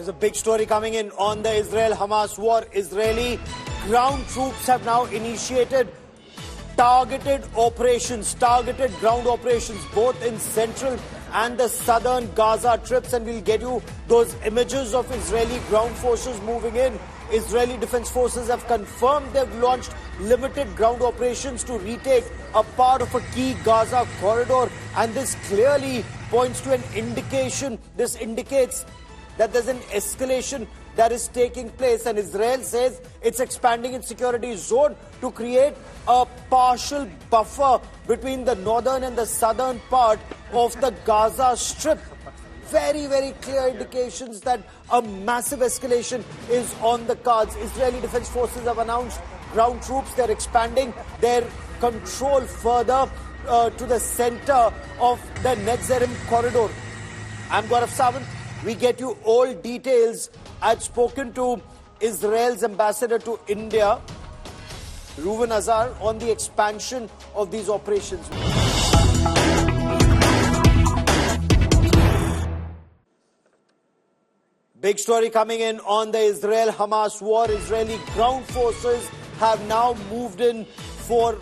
There's a big story coming in on the Israel-Hamas war. Israeli ground troops have now initiated targeted ground operations, both in central and the southern Gaza strips, and we'll get you those images of Israeli ground forces moving in. Israeli Defense Forces have confirmed they've launched limited ground operations to retake a part of a key Gaza corridor, and this clearly points to an indication. This indicates that there's an escalation that is taking place, and Israel says it's expanding its security zone to create a partial buffer between the northern and the southern part of the Gaza Strip. Very, very clear indications that a massive escalation is on the cards. Israeli Defense Forces have announced ground troops. They're expanding their control further to the center of the Netzarim corridor. I'm Gaurav Sawant. We get you all details. I'd spoken to Israel's ambassador to India, Ruben Azar, on the expansion of these operations. Big story coming in on the Israel-Hamas war. Israeli ground forces have now moved in for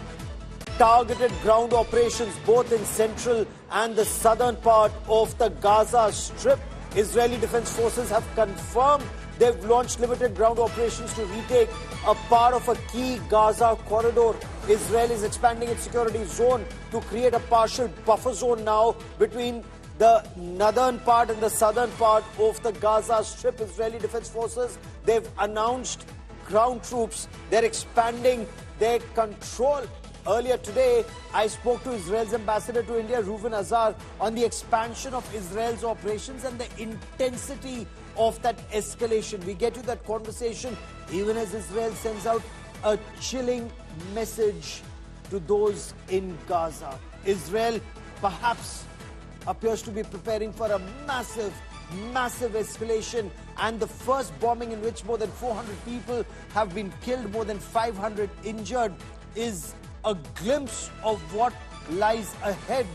targeted ground operations, both in central and the southern part of the Gaza Strip. Israeli Defense Forces have confirmed they've launched limited ground operations to retake a part of a key Gaza corridor. Israel is expanding its security zone to create a partial buffer zone now between the northern part and the southern part of the Gaza Strip. Israeli Defense Forces, they've announced ground troops. They're expanding their control. Earlier today, I spoke to Israel's ambassador to India, Ruben Azar, on the expansion of Israel's operations and the intensity of that escalation. We get to that conversation even as Israel sends out a chilling message to those in Gaza. Israel perhaps appears to be preparing for a massive escalation, and the first bombing in which more than 400 people have been killed, more than 500 injured, is a glimpse of what lies ahead.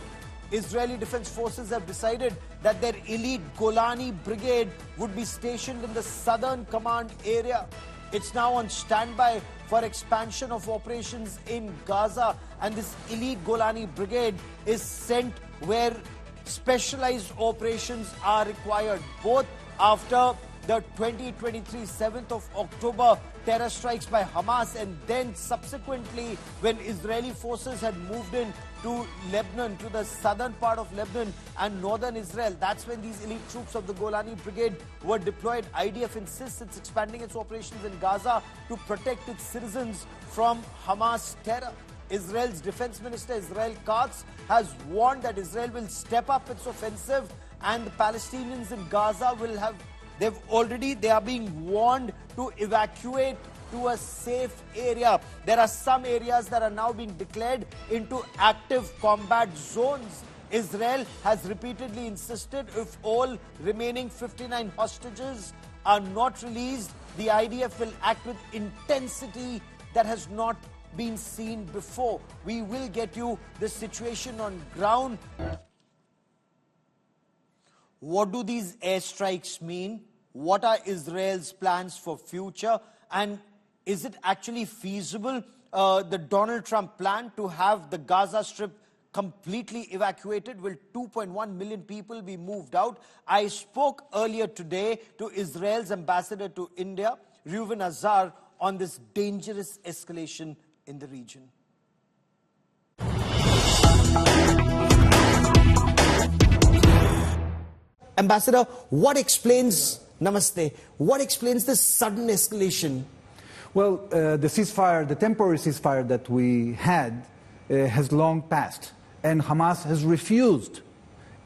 Israeli Defense Forces have decided that their elite Golani brigade would be stationed in the southern command area. It's now on standby for expansion of operations in Gaza, and this elite Golani brigade is sent where specialized operations are required, both after the 2023 7th of October terror strikes by Hamas, and then subsequently when Israeli forces had moved in to Lebanon, to the southern part of Lebanon and northern Israel. That's when these elite troops of the Golani Brigade were deployed. IDF insists it's expanding its operations in Gaza to protect its citizens from Hamas terror. Israel's defense minister, Israel Katz, has warned that Israel will step up its offensive, and the Palestinians in Gaza will have they are being warned to evacuate to a safe area. There are some areas that are now being declared into active combat zones. Israel has repeatedly insisted if all remaining 59 hostages are not released, the IDF will act with intensity that has not been seen before. We will get you the situation on ground. What do these airstrikes mean? What are Israel's plans for future? And is it actually feasible, the Donald Trump plan to have the Gaza Strip completely evacuated? Will 2.1 million people be moved out? I spoke earlier today to Israel's ambassador to India, Ruben Azar, on this dangerous escalation in the region. Ambassador, what explains, namaste, what explains this sudden escalation? Well, the ceasefire, the temporary ceasefire that we had has long passed, and Hamas has refused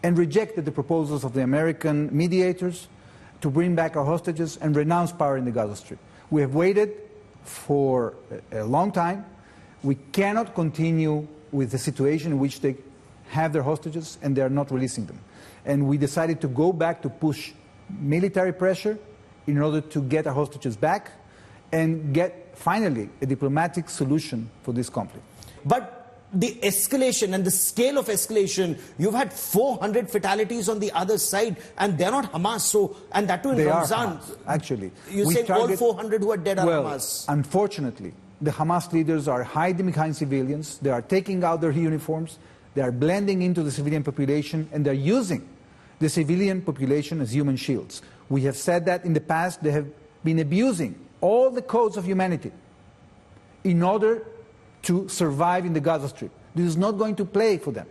and rejected the proposals of the American mediators to bring back our hostages and renounce power in the Gaza Strip. We have waited for a long time. We cannot continue with the situation in which they have their hostages and they are not releasing them. And we decided to go back to push military pressure in order to get our hostages back and get finally a diplomatic solution for this conflict. But the escalation and the scale of escalation, you've had 400 fatalities on the other side, and they're not Hamas. So, and that too in Ramzan. Hamas, actually. You're saying all 400 who are dead are Hamas? Unfortunately, the Hamas leaders are hiding behind civilians. They are taking out their uniforms. They are blending into the civilian population, and they're using the civilian population as human shields. We have said that in the past. They have been abusing all the codes of humanity in order to survive in the Gaza Strip. This is not going to play for them.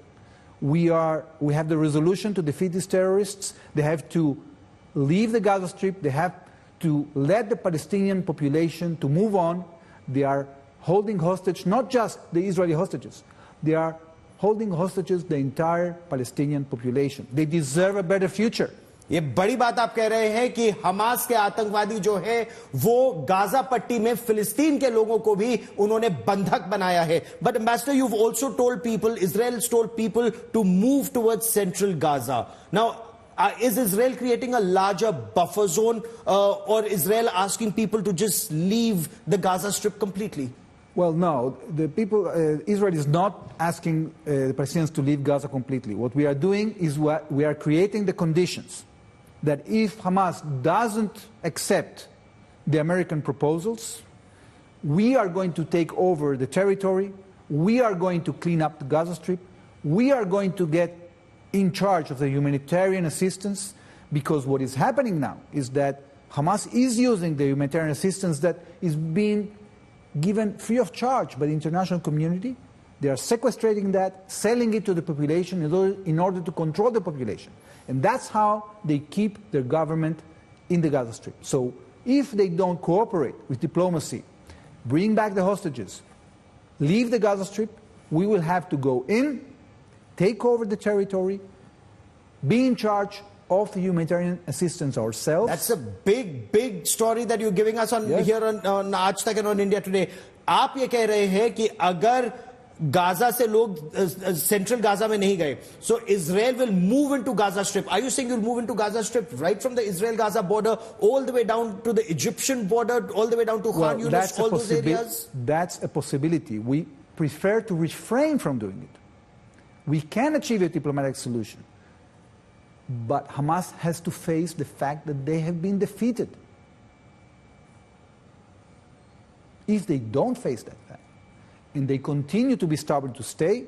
We have the resolution to defeat these terrorists. They have to leave the Gaza Strip. They have to let the Palestinian population to move on. They are holding hostage not just the Israeli hostages. They are holding hostages the entire Palestinian population. They deserve a better future. ये बड़ी बात आप कह रहे हैं कि Hamas के आतंकवादी जो है वो गाजा पट्टी में फिलिस्तीन के लोगों को भी उन्होंने बंधक बनाया है. But Ambassador, you've also told people, Israel's told people to move towards central Gaza. Now, is Israel creating a larger buffer zone, or Israel asking people to just leave the Gaza Strip completely? Well, no. The people, Israel is not asking the Palestinians to leave Gaza completely. What we are doing is we are creating the conditions that if Hamas doesn't accept the American proposals, we are going to take over the territory, we are going to clean up the Gaza Strip, we are going to get in charge of the humanitarian assistance, because what is happening now is that Hamas is using the humanitarian assistance that is being given free of charge by the international community. They are sequestrating that, selling it to the population in order to control the population. And that's how they keep their government in the Gaza Strip. So if they don't cooperate with diplomacy, bring back the hostages, leave the Gaza Strip, we will have to go in, take over the territory, be in charge of the humanitarian assistance ourselves. That's a big, big story that you're giving us on here on Aaj Tak and on India Today. आप ये कह रहे हैं कि अगर Gaza से लोग central Gaza में नहीं गए, so Israel will move into Gaza Strip. Are you saying you'll move into Gaza Strip right from the Israel-Gaza border all the way down to the Egyptian border, all the way down to Khan Yunis, all those areas? That's a possibility. We prefer to refrain from doing it. We can achieve a diplomatic solution, but Hamas has to face the fact that they have been defeated. If they don't face that fact, and they continue to be stubborn to stay,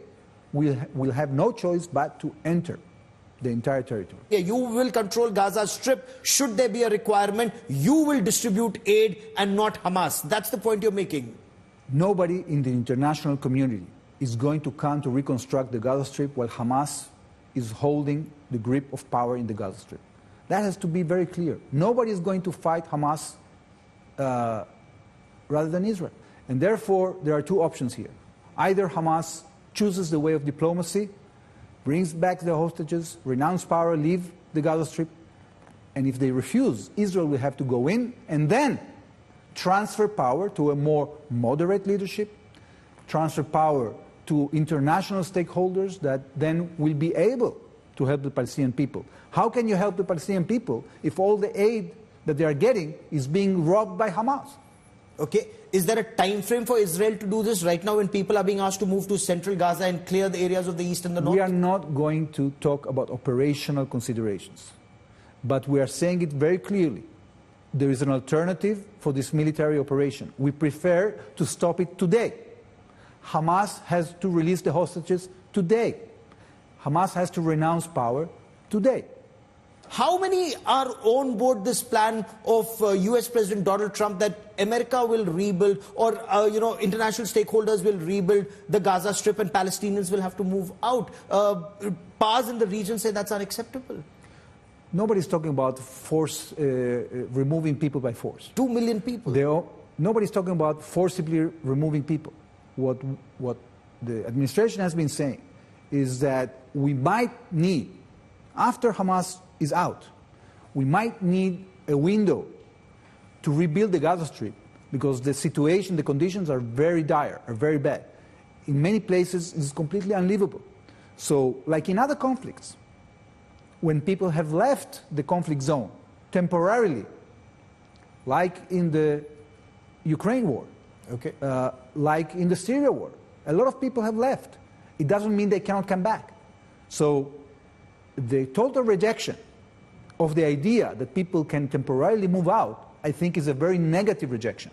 we'll have no choice but to enter the entire territory. Yeah, you will control Gaza Strip. Should there be a requirement, you will distribute aid and not Hamas. That's the point you're making. Nobody in the international community is going to come to reconstruct the Gaza Strip while Hamas is holding the grip of power in the Gaza Strip. That has to be very clear. Nobody is going to fight Hamas rather than Israel. And therefore, there are two options here. Either Hamas chooses the way of diplomacy, brings back the hostages, renounce power, leave the Gaza Strip, and if they refuse, Israel will have to go in and then transfer power to a more moderate leadership, transfer power to international stakeholders that then will be able to help the Palestinian people. How can you help the Palestinian people if all the aid that they are getting is being robbed by Hamas? Okay. Is there a time frame for Israel to do this right now when people are being asked to move to central Gaza and clear the areas of the east and the north? We are not going to talk about operational considerations, but we are saying it very clearly. There is an alternative for this military operation. We prefer to stop it today. Hamas has to release the hostages today. Hamas has to renounce power today. How many are on board this plan of US President Donald Trump that America will rebuild, or international stakeholders will rebuild the Gaza Strip and Palestinians will have to move out? Powers in the region say that's unacceptable. Nobody's talking about force, removing people by force. 2 million people. Nobody's talking about forcibly removing people. What the administration has been saying is that we might need, after Hamas is out, we might need a window to rebuild the Gaza Strip, because the situation, the conditions are very dire, are very bad. In many places, it's completely unlivable. So, like in other conflicts, when people have left the conflict zone temporarily, like in the Ukraine war, like in the Syria war, a lot of people have left. it doesn't mean they cannot come back. So the total rejection of the idea that people can temporarily move out, I think, is a very negative rejection.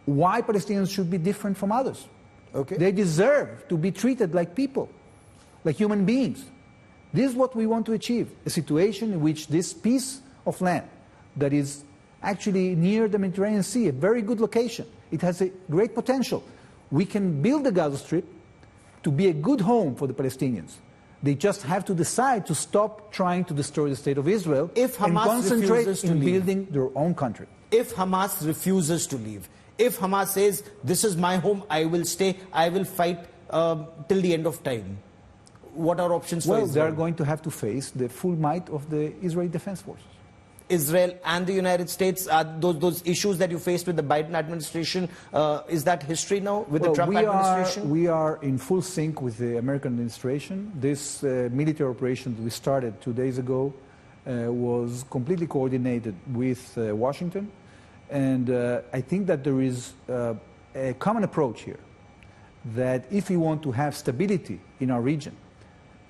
Why Palestinians should be different from others? Okay. They deserve to be treated like people, like human beings. This is what we want to achieve, a situation in which this piece of land that is actually near the Mediterranean Sea, a very good location, it has a great potential. We can build the Gaza Strip to be a good home for the Palestinians. They just have to decide to stop trying to destroy the state of Israel if Hamas and concentrate in leave, building their own country. If Hamas refuses to leave, if Hamas says, this is my home, I will stay, I will fight till the end of time, what are options for Israel? Well, they are going to have to face the full might of the Israeli Defense Forces. Israel and the United States, those issues that you faced with the Biden administration, is that history now with the Trump administration? We are in full sync with the American administration. This military operation that we started 2 days ago was completely coordinated with Washington. And I think that there is a common approach here, that if you want to have stability in our region,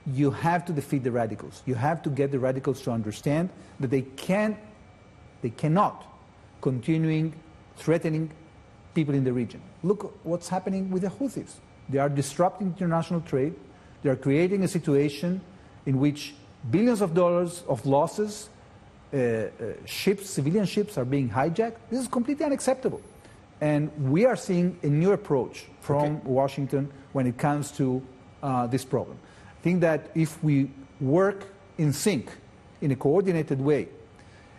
you have to defeat the radicals. You have to get the radicals to understand that they cannot continue threatening people in the region. Look what's happening with the Houthis. They are disrupting international trade. They are creating a situation in which billions of dollars of losses, ships, civilian ships are being hijacked. This is completely unacceptable. And we are seeing a new approach from Washington when it comes to this problem. I think that if we work in sync, in a coordinated way,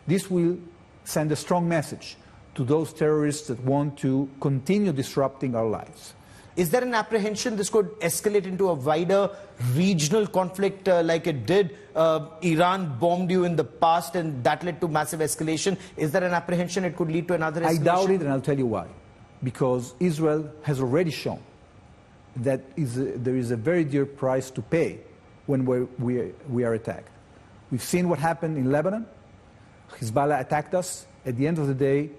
this will send a strong message to those terrorists that want to continue disrupting our lives. Is there an apprehension this could escalate into a wider regional conflict like it did? Iran bombed you in the past and that led to massive escalation. Is there an apprehension it could lead to another escalation? I doubt it, and I'll tell you why. Because Israel has already shown that there is a very dear price to pay when we are attacked. We've seen what happened in Lebanon. Hezbollah attacked us. At the end of the day,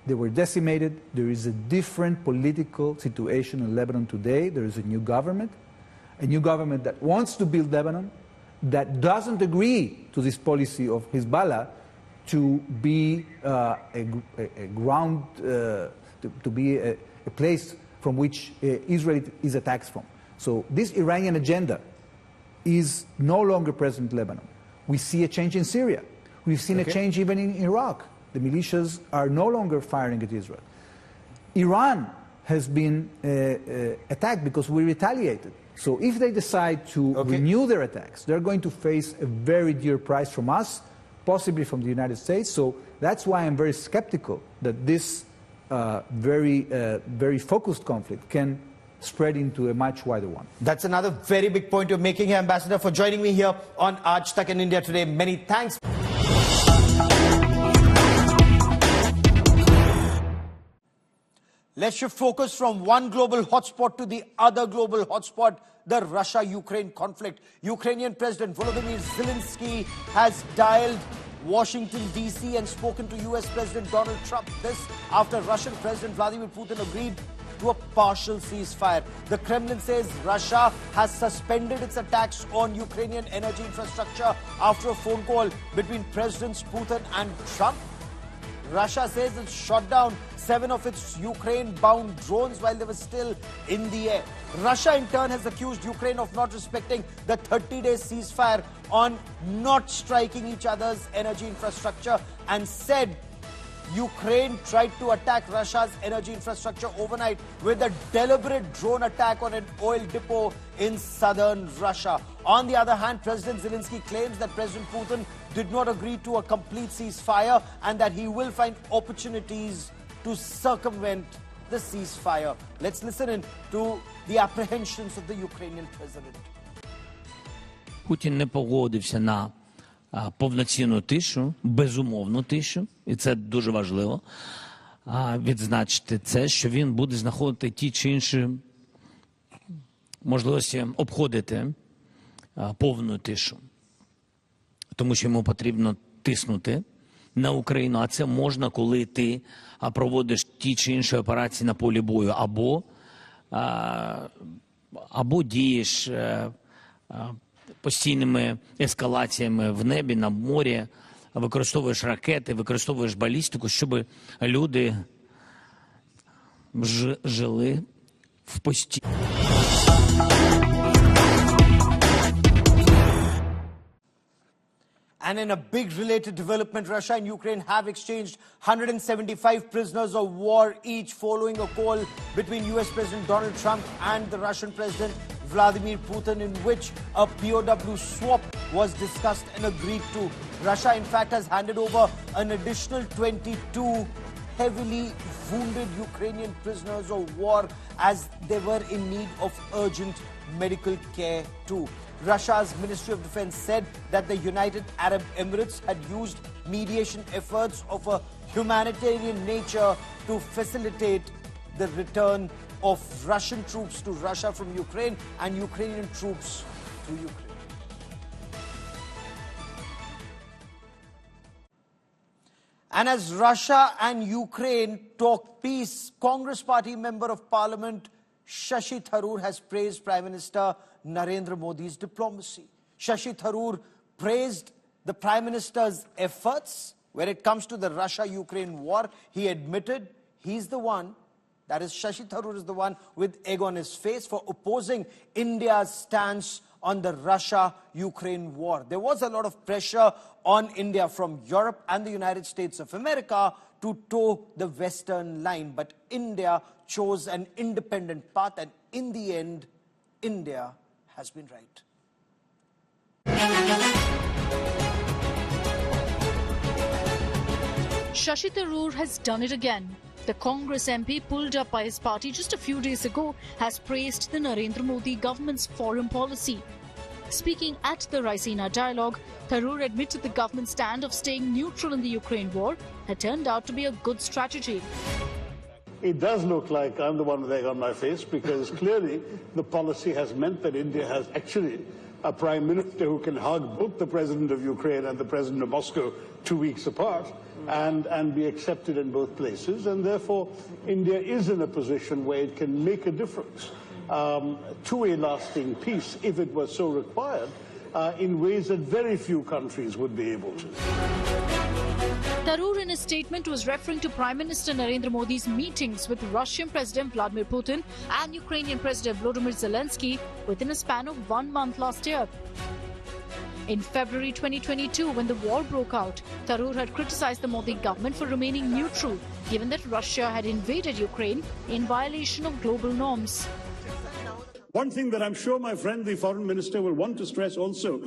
they were decimated. There is a different political situation in Lebanon today. There is a new government that wants to build Lebanon, that doesn't agree to this policy of Hezbollah to be a place from which Israel is attacked from. So this Iranian agenda is no longer present in Lebanon. We see a change in Syria. We've seen a change even in Iraq. The militias are no longer firing at Israel. Iran has been attacked because we retaliated. So if they decide to renew their attacks, they're going to face a very dear price from us, possibly from the United States. So that's why I'm very skeptical that this very focused conflict can spread into a much wider one. That's another very big point you're making here, Ambassador, for joining me here on Aaj Tak in India today. Many thanks. Let's shift focus from one global hotspot to the other global hotspot, the Russia-Ukraine conflict. Ukrainian President Volodymyr Zelensky has dialed Washington, D.C. and spoken to U.S. President Donald Trump. This after Russian President Vladimir Putin agreed to a partial ceasefire. The Kremlin says Russia has suspended its attacks on Ukrainian energy infrastructure after a phone call between Presidents Putin and Trump. Russia says it shot down 7 of its Ukraine-bound drones while they were still in the air. Russia, in turn, has accused Ukraine of not respecting the 30-day ceasefire on not striking each other's energy infrastructure and said Ukraine tried to attack Russia's energy infrastructure overnight with a deliberate drone attack on an oil depot in southern Russia. On the other hand, President Zelensky claims that President Putin did not agree to a complete ceasefire and that he will find opportunities to circumvent the ceasefire. Let's listen in to the apprehensions of the Ukrainian president. Путін не погодився на повноцінну тишу, безумовну тишу, і це дуже важливо відзначити це, що він буде знаходити ті чи інші можливості обходити повну тишу. Тому що йому потрібно тиснути на Україну, а це можна, коли ти проводиш ті чи інші операції на полі бою, або або дієш постійними ескалаціями в небі, на морі, використовуєш ракети, використовуєш балістику, щоб люди жили в постійному. And in a big related development, Russia and Ukraine have exchanged 175 prisoners of war each following a call between US President Donald Trump and the Russian President Vladimir Putin, in which a POW swap was discussed and agreed to. Russia, in fact, has handed over an additional 22 heavily wounded Ukrainian prisoners of war as they were in need of urgent medical care too. Russia's Ministry of Defense said that the United Arab Emirates had used mediation efforts of a humanitarian nature to facilitate the return of Russian troops to Russia from Ukraine and Ukrainian troops to Ukraine. And as Russia and Ukraine talk peace, Congress Party Member of Parliament Shashi Tharoor has praised Prime Minister Narendra Modi's diplomacy. Shashi Tharoor praised the Prime Minister's efforts when it comes to the Russia-Ukraine war. He admitted he's the one, that is Shashi Tharoor is the one with egg on his face for opposing India's stance on the Russia-Ukraine war. There was a lot of pressure on India from Europe and the United States of America to toe the Western line, but India chose an independent path, and in the end, India has been right. Shashi Tharoor has done it again. The Congress MP pulled up by his party just a few days ago has praised the Narendra Modi government's foreign policy. Speaking at the Raisina dialogue, Tharoor admitted the government's stand of staying neutral in the Ukraine war had turned out to be a good strategy. It does look like I'm the one with egg on my face, because clearly the policy has meant that India has actually a prime minister who can hug both the president of Ukraine and the president of Moscow 2 weeks apart and be accepted in both places. And therefore, India is in a position where it can make a difference to a lasting peace, if it was so required, in ways that very few countries would be able to. Tharoor in his statement was referring to Prime Minister Narendra Modi's meetings with Russian President Vladimir Putin and Ukrainian President Volodymyr Zelensky within a span of 1 month last year. In February 2022, when the war broke out, Tharoor had criticized the Modi government for remaining neutral, given that Russia had invaded Ukraine in violation of global norms. One thing that I'm sure my friend, the foreign minister, will want to stress also,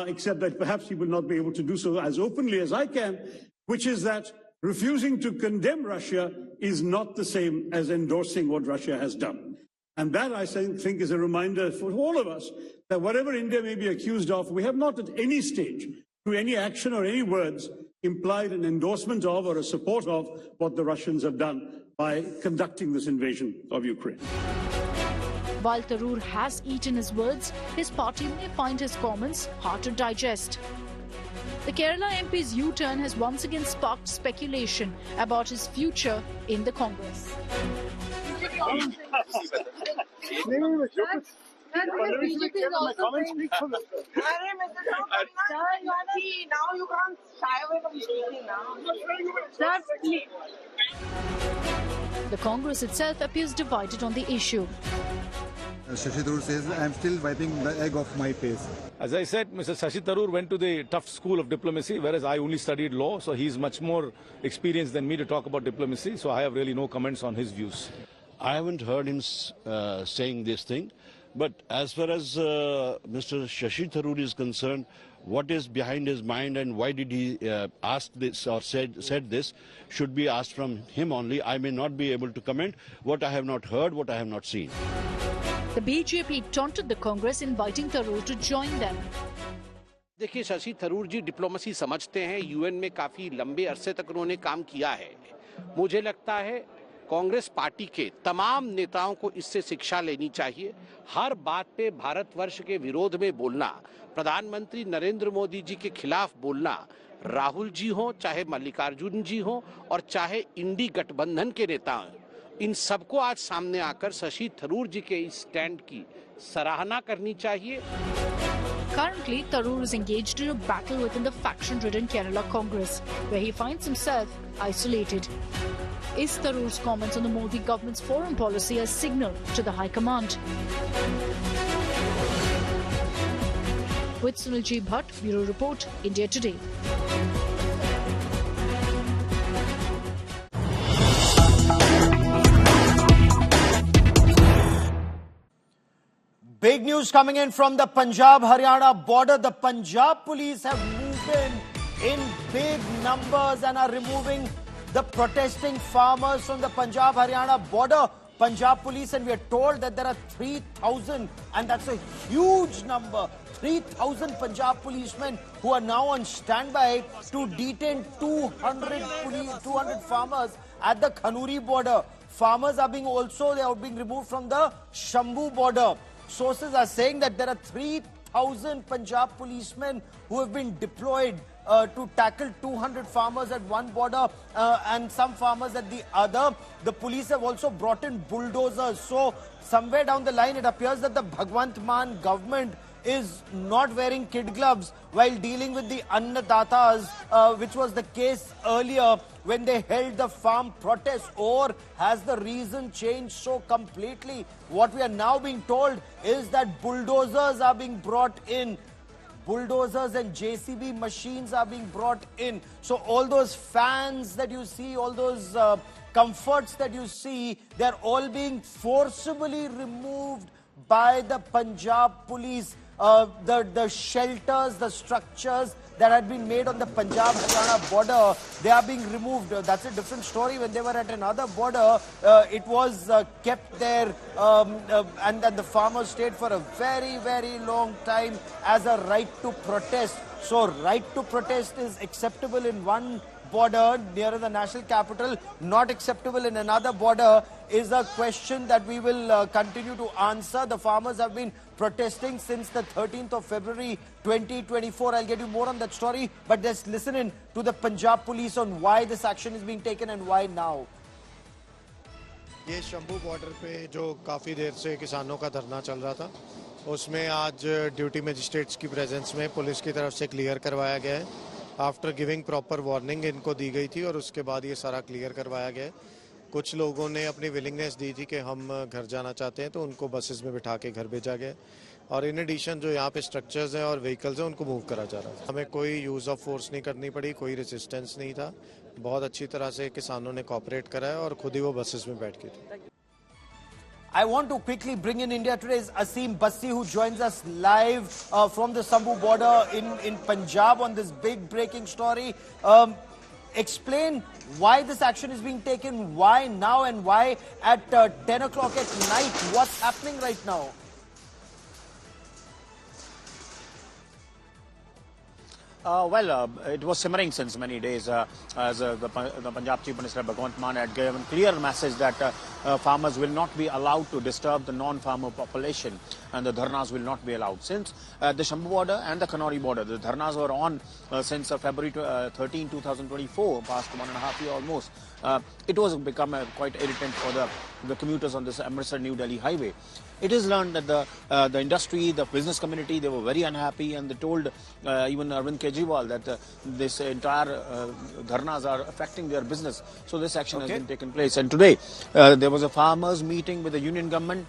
except that perhaps he will not be able to do so as openly as I can, which is that refusing to condemn Russia is not the same as endorsing what Russia has done. And that, I think, is a reminder for all of us that whatever India may be accused of, we have not at any stage, through any action or any words, implied an endorsement of or a support of what the Russians have done by conducting this invasion of Ukraine. While Tharoor has eaten his words, his party may find his comments hard to digest. The Kerala MP's U-turn has once again sparked speculation about his future in the Congress. The Congress itself appears divided on the issue. Shashi Tharoor says, I'm still wiping the egg off my face. As I said, Mr. Shashi Tharoor went to the tough school of diplomacy, whereas I only studied law, so he's much more experienced than me to talk about diplomacy, so I have really no comments on his views. I haven't heard him saying this thing, but as far as Mr. Shashi Tharoor is concerned, what is behind his mind and why did he ask this or said this should be asked from him only. I may not be able to comment what I have not heard, what I have not seen. The BJP taunted the Congress, inviting Tharoor to join them. देखिए, शशि थरूर जी diplomacy समझते हैं, UN में काफी लंबे अरसे तक उन्होंने काम किया है. मुझे लगता है कांग्रेस पार्टी के तमाम नेताओं को इससे शिक्षा लेनी चाहिए. हर बात पे भारतवर्ष के विरोध में बोलना, प्रधानमंत्री नरेंद्र मोदी जी के खिलाफ बोलना, राहुल जी हो, चाहे मल्लिकार्जुन जी हो और चाहे इंडी गठबंधन के नेता, इन सबको आज सामने आकर शशि थरूर जी के इस स्टैंड की सराहना करनी चाहिए। Currently, Tharoor is engaged in a battle within the faction-ridden Kerala Congress, where he finds himself isolated. Is Tharoor's comments on the Modi government's foreign policy a signal to the High Command? With Sunil G. Bhatt, Bureau Report, India Today. Big news coming in from the Punjab-Haryana border. The Punjab police have moved in big numbers and are removing the protesting farmers from the Punjab-Haryana border. Punjab police, and we are told that there are 3,000, and that's a huge number. 3,000 Punjab policemen who are now on standby to detain 200 farmers at the Khanuri border. Farmers are being removed from the Shambhu border. Sources are saying that there are 3,000 Punjab policemen who have been deployed to tackle 200 farmers at one border and some farmers at the other. The police have also brought in bulldozers. So somewhere down the line, it appears that the Bhagwant Mann government is not wearing kid gloves while dealing with the Annadatas, which was the case earlier when they held the farm protest. Or has the reason changed so completely? What we are now being told is that bulldozers are being brought in. Bulldozers and JCB machines are being brought in. So all those fans that you see, all those comforts that you see, they're all being forcibly removed by the Punjab police. The shelters, the structures that had been made on the Punjab-Haryana border, they are being removed. That's a different story. When they were at another border, it was kept there and the farmers stayed for a very, very long time as a right to protest. So right to protest is acceptable in one border near the national capital, not acceptable in another border, is a question that we will continue to answer. The farmers have been protesting since the 13th of February 2024. I'll get you more on that story, but let's listen in to the Punjab police on why this action is being taken and why now. ये Shambhu border पे जो काफ़ी देर से किसानों का धरना चल रहा था, उसमें आज ड्यूटी मजिस्ट्रेट्स की प्रेजेंस में पुलिस की तरफ से क्लियर करवाया गया है. आफ्टर गिविंग प्रॉपर वार्निंग इनको दी गई थी और उसके बाद ये सारा क्लियर करवाया गया है. कुछ लोगों ने अपनी विलिंगनेस दी थी कि हम घर जाना चाहते हैं, तो उनको बसेस में बिठा के घर भेजा गया. और इन एडिशन जो यहाँ पे स्ट्रक्चर्स हैं और व्हीकल्स हैं उनको मूव करा जा रहा है. हमें कोई यूज़ ऑफ फोर्स नहीं करनी पड़ी, कोई रेजिस्टेंस नहीं था. बहुत अच्छी तरह से किसानों ने कोऑपरेट करा है और खुद ही वो बसेस में बैठ के थे. I want to quickly bring in India Today's Aseem Bassi, who joins us live from the Shambhu border in Punjab on this big breaking story. Explain why this action is being taken, why now, and why at 10 o'clock at night. What's happening right now? It was simmering since many days as the Punjab Chief Minister Bhagwant Mann had given clear message that farmers will not be allowed to disturb the non-farmer population and the dharnas will not be allowed. Since the Shambhu border and the Kanori border, the dharnas were on since February 13, 2024, past 1.5 years almost. It was become quite irritant for the commuters on this Amritsar-New Delhi highway. It is learned that the industry, the business community, they were very unhappy, and they told even Arvind Kejriwal that this entire dharnas are affecting their business. So this action has been taken place. And today there was a farmers meeting with the union government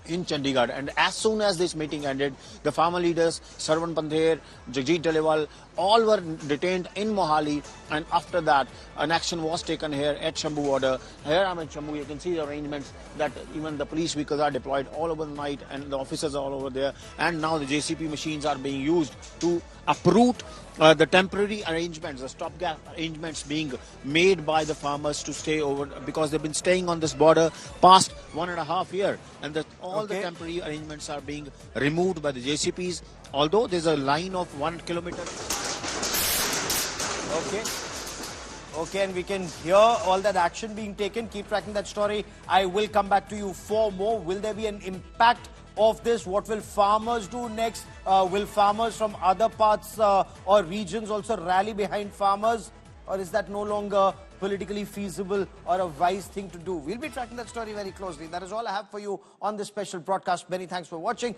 in Chandigarh, and as soon as this meeting ended, the farmer leaders, Sarwan Pandher, Jagjit Dalewal, all were detained in Mohali, and after that an action was taken here at Shambhu border. Here I'm at Shambhu, you can see the arrangements that even the police vehicles are deployed all over the night and the officers are all over there, and now the JCP machines are being used to uproot the temporary arrangements, the stopgap arrangements being made by the farmers to stay over, because they've been staying on this border past 1.5 years, and all the temporary arrangements are being removed by the JCPs, although there's a line of 1 kilometer. Okay, and we can hear all that action being taken. Keep tracking that story. I will come back to you for more. Will there be an impact of this? What will farmers do next? Will farmers from other parts or regions also rally behind farmers? Or is that no longer politically feasible or a wise thing to do. We'll be tracking that story very closely. That is all I have for you on this special broadcast. Many thanks for watching.